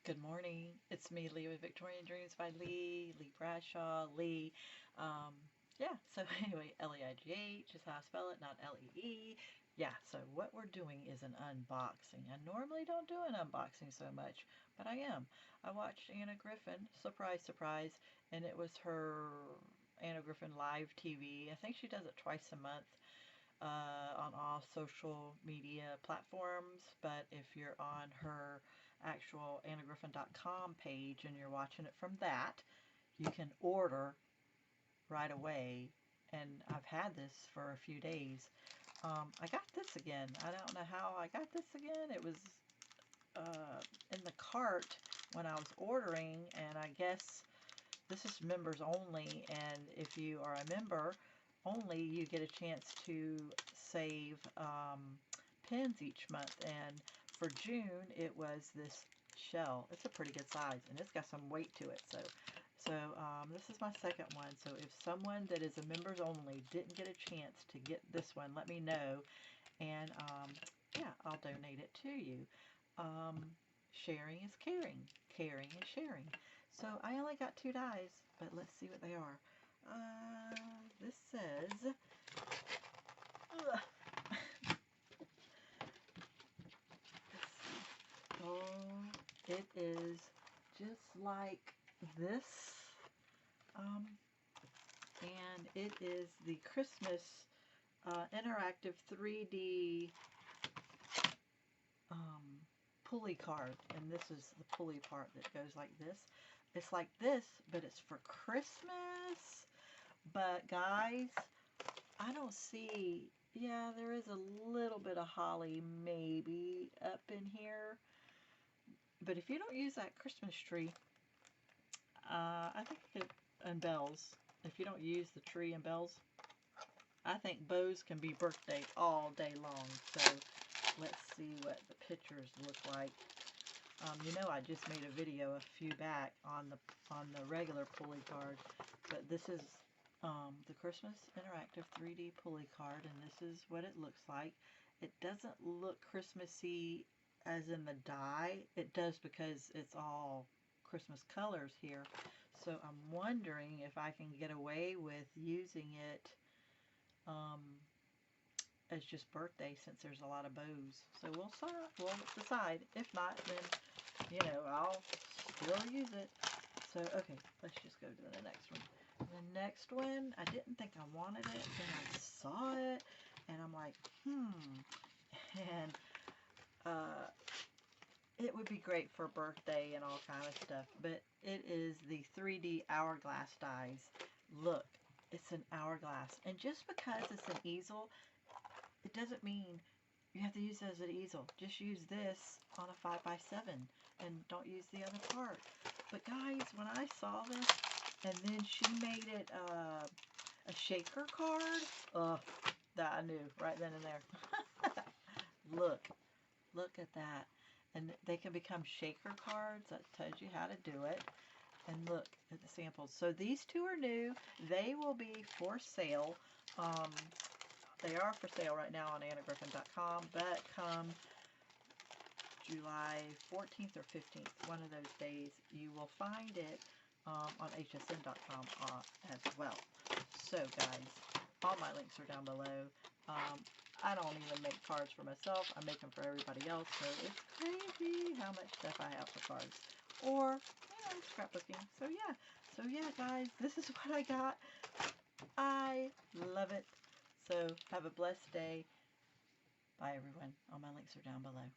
Good morning. It's me, Leigh with Victorian Dreams by Leigh Bradshaw, Leigh. Um, yeah, so anyway, Leigh is how I spell it, not Lee. Yeah, so what we're doing is an unboxing. I normally don't do an unboxing so much, but I am. I watched Anna Griffin, surprise, surprise, and it was her Anna Griffin live TV. I think she does it twice a month on all social media platforms, but if you're on her actual annagriffin.com page and you're watching it from that, you can order right away. And I've had this for a few days. I got this again. I don't know how I got this again. It was in the cart when I was ordering, and I guess this is members only, and if you are a member only, you get a chance to save pins each month. And for June, it was this shell. It's a pretty good size, and it's got some weight to it. So this is my second one. So if someone that is a members only didn't get a chance to get this one, let me know, and yeah, I'll donate it to you. Sharing is caring. Caring is sharing. So I only got 2 dies, but let's see what they are. This says, oh, it is just like this, and it is the Christmas interactive 3D pulley card, and this is the pulley part that goes like this. It's like this, but it's for Christmas. But guys, I don't see, yeah, there is a little bit of holly maybe up in here, but if you don't use that Christmas tree, I think it, and bells, if you don't use the tree and bells, I think bows can be birthday all day long. So let's see what the pictures look like. You know, I just made a video a few back on the regular pulley card, but this is the Christmas Interactive 3D pulley card, and this is what it looks like. It doesn't look Christmassy as in the die. It does because it's all Christmas colors here. So I'm wondering if I can get away with using it as just birthday, since there's a lot of bows. So we'll decide. If not, then, you know, I'll still use it. So, okay, let's just go to the next one. The next one, I didn't think I wanted it, then I saw it, and I'm like, and it would be great for birthday and all kind of stuff, but it is the 3D hourglass dies. Look, it's an hourglass, and just because it's an easel, it doesn't mean you have to use it as an easel. Just use this on a 5x7 and don't use the other part. But guys, when I saw this, and then she made it a shaker card, that I knew right then and there. Look at that. And they can become shaker cards. That tells you how to do it. And look at the samples. So these two are new. They will be for sale. They are for sale right now on annagriffin.com, but come July 14th or 15th, one of those days, you will find it on hsn.com as well. So guys, all my links are down below. I don't even make cards for myself. I make them for everybody else, so it's crazy how much stuff I have for cards. Or, you know, scrapbooking. So yeah, guys, this is what I got. I love it. So have a blessed day. Bye, everyone. All my links are down below.